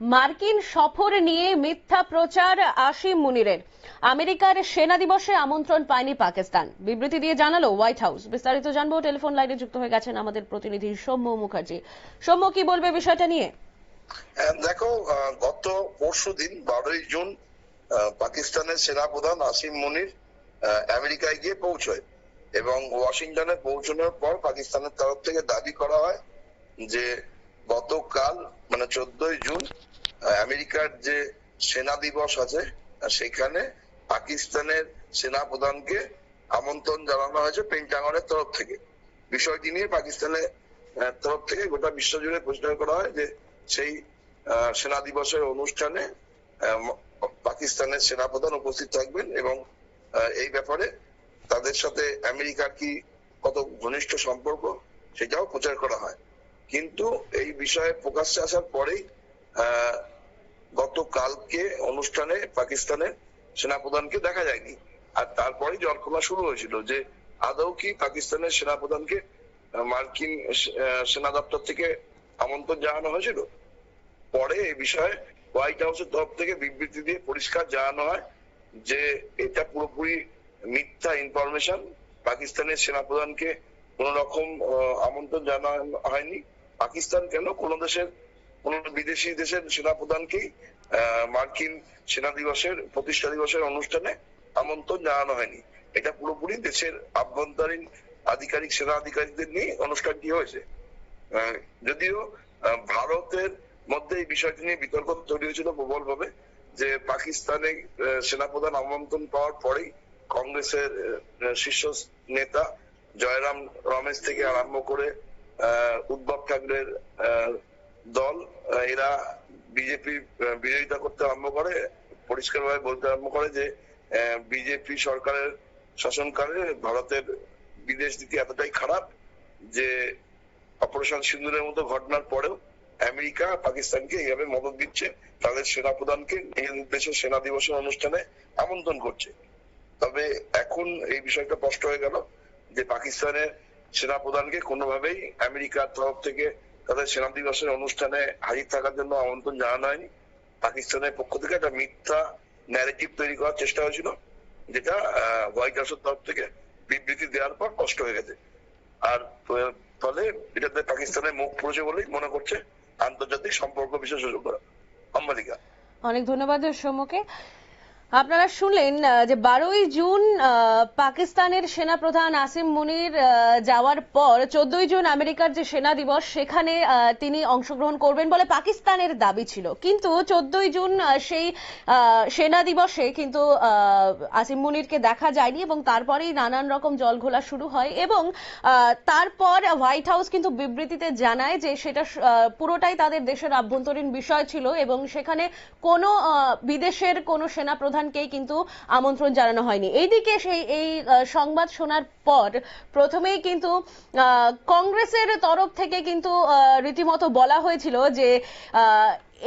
মার্কিন সফর নিয়ে মিথ্যা প্রচার আসিম মুনিরের। আমেরিকার সেনা দিবসে আমন্ত্রণ পায়নি পাকিস্তান, বিবৃতি দিয়ে জানালো হোয়াইট হাউস। বিস্তারিত জানবো, টেলিফোন লাইনে যুক্ত হয়ে গেছেন আমাদের প্রতিনিধি সৌম্য মুখার্জি। সৌম্য, কি বলবে বিষয়টা নিয়ে? দেখো, গত পরশুদিন 12ই জুন পাকিস্তানের সেনাপ্রধান আসিম মুনির আমেরিকায় গিয়ে পৌঁছয় এবং ওয়াশিংটনে পৌঁছানোর পর পাকিস্তানের তরফ থেকে দাবি করা হয় যে গতকাল মানে 14ই জুন আমেরিকার যে সেনা দিবস আছে সেখানে পাকিস্তানের সেনাপ্রধানকে আমন্ত্রণ জানানো হয়েছে পেন্টাগনের তরফ থেকে। বিষয়টি নিয়ে পাকিস্তানের তরফ থেকে গোটা বিশ্বজুড়ে প্রচার করা হয় যে সেই সেনা দিবসের অনুষ্ঠানে পাকিস্তানের সেনাপ্রধান উপস্থিত থাকবেন এবং এই ব্যাপারে তাদের সাথে আমেরিকার কি কত ঘনিষ্ঠ সম্পর্ক সেটাও প্রচার করা হয়। কিন্তু এই বিষয়ে প্রকাশ্যে আসার পরেই গতকালকে অনুষ্ঠানে পাকিস্তানের সেনাপ্রধানকে দেখা যায়নি, আর তারপরে জল্পনা শুরু হয়েছিল যে আদৌ কি পাকিস্তানের সেনাপ্রধানকে মার্কিন সেনা দপ্তর থেকে আমন্ত্রণ জানানো হয়েছিল। পরে এই বিষয়ে হোয়াইট হাউসের তরফ থেকে বিবৃতি দিয়ে পরিষ্কার জানানো হয় যে এটা পুরোপুরি মিথ্যা ইনফরমেশন। পাকিস্তানের সেনাপ্রধানকে কোন রকম আমন্ত্রণ জানানো হয়নি। পাকিস্তান কেন, কোন বিদেশি দেশের সেনাপ্রধানকেই মার্কিন সেনা দিবসের প্রতিষ্ঠা দিবসের অনুষ্ঠানে আমন্ত্রণ জানানো হয়নি। এটা পুরোপুরি দেশের আভ্যন্তরীণ আধিকারিক সেনা আধিকারিকদের নিয়ে অনুষ্ঠানটি হয়েছে। যদিও ভারতের মধ্যে এই বিষয়টি নিয়ে বিতর্ক তৈরি হয়েছিল প্রবল ভাবে যে পাকিস্তানে সেনাপ্রধান আমন্ত্রণ পাওয়ার পরেই কংগ্রেসের শীর্ষ নেতা জয়রাম রমেশ থেকে আরম্ভ করে উদ্ধব ঠাকরের দল এরা বিজেপি বিরোধিতা করতে আরম্ভ করে, পরিষ্কারভাবে বলতে আরম্ভ করে যে বিজেপি সরকারের শাসনকালে ভারতের বিদেশ নীতি এতটাই খারাপ যে অপারেশন সিন্দুরের মতো ঘটনার পরেও আমেরিকা পাকিস্তানকে এইভাবে মদত দিচ্ছে, তাদের সেনাপ্রধানকে নিজেদের দেশের সেনা দিবসের অনুষ্ঠানে আমন্ত্রণ করছে। তবে এখন এই বিষয়টা স্পষ্ট হয়ে গেল যে পাকিস্তানের সেনাপ্রধানকে কোনোভাবেই আমেরিকার তরফ থেকে তাদের সেনা দিবসের অনুষ্ঠানে হাজির থাকার জন্য আমন্ত্রণ জানানো হয়নি। পাকিস্তানের পক্ষ থেকে একটা মিথ্যা ন্যারেটিভ তৈরি করার চেষ্টা হয়েছিল, যেটা হোয়াইট হাউসের তরফ থেকে বিবৃতি দেওয়ার পর স্পষ্ট হয়ে গেছে। আর ফলে এটাতে পাকিস্তানের মুখ পড়েছে বলেই মনে করছে আন্তর্জাতিক সম্পর্ক বিশেষজ্ঞরা। আমেরিকা। অনেক ধন্যবাদ সৌম্যকে। আপনারা শুনলেন যে 12ই জুন পাকিস্তানের সেনাপ্রধান আসিম মুনির যাওয়ার পর 14ই জুন আমেরিকার যে সেনা দিবস সেখানে তিনি অংশগ্রহণ করবেন বলে পাকিস্তানের দাবি ছিল। কিন্তু 14ই জুন সেই সেনা দিবসে কিন্তু আসিম মুনিরকে দেখা যায়নি এবং তারপরেই নানান রকম জলঘোলা শুরু হয় এবং তারপর হোয়াইট হাউস কিন্তু বিবৃতিতে জানায় যে সেটা পুরোটাই তাদের দেশের আভ্যন্তরীণ বিষয় ছিল এবং সেখানে কোনো বিদেশের কোনো সেনাপ্রধান কিন্তু আমন্ত্রণ জানানো হয়নি। এইদিকে এই সংবাদ শোনার পর প্রথমেই কিন্তু কংগ্রেসের তরফ থেকে কিন্তু রীতিমতো বলা হয়েছিল যে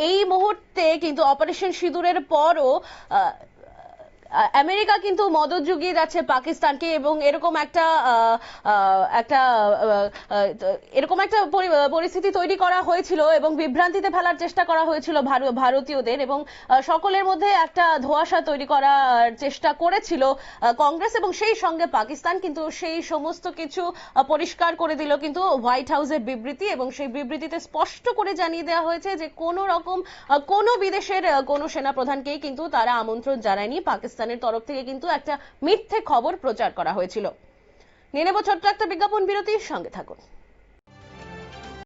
এই মুহূর্তে কিন্তু অপারেশন সিঁদুরের পরও আমেরিকা কিন্তু মদত জুগিয়ে যাচ্ছে পাকিস্তানকে এবং এরকম একটা পরিস্থিতি তৈরি করা হয়েছিল এবং বিভ্রান্তিতে ফেলার চেষ্টা করা হয়েছিল ভারতীয়দের এবং সকলের মধ্যে একটা ধোঁয়াশা তৈরি করার চেষ্টা করেছিল কংগ্রেস এবং সেই সঙ্গে পাকিস্তান। কিন্তু সেই সমস্ত কিছু পরিষ্কার করে দিল কিন্তু হোয়াইট হাউসের বিবৃতি এবং সেই বিবৃতিতে স্পষ্ট করে জানিয়ে দেওয়া হয়েছে যে কোনো রকম কোনো বিদেশের কোনো সেনাপ্রধানকেই কিন্তু তারা আমন্ত্রণ জানায়নি। পাকিস্তানের তরফ থেকে কিন্তু একটা মিথ্যে খবর প্রচার করা হয়েছিল। নিয়ে নেব ছোট্ট একটা বিজ্ঞাপন বিরতির সঙ্গে থাকুন।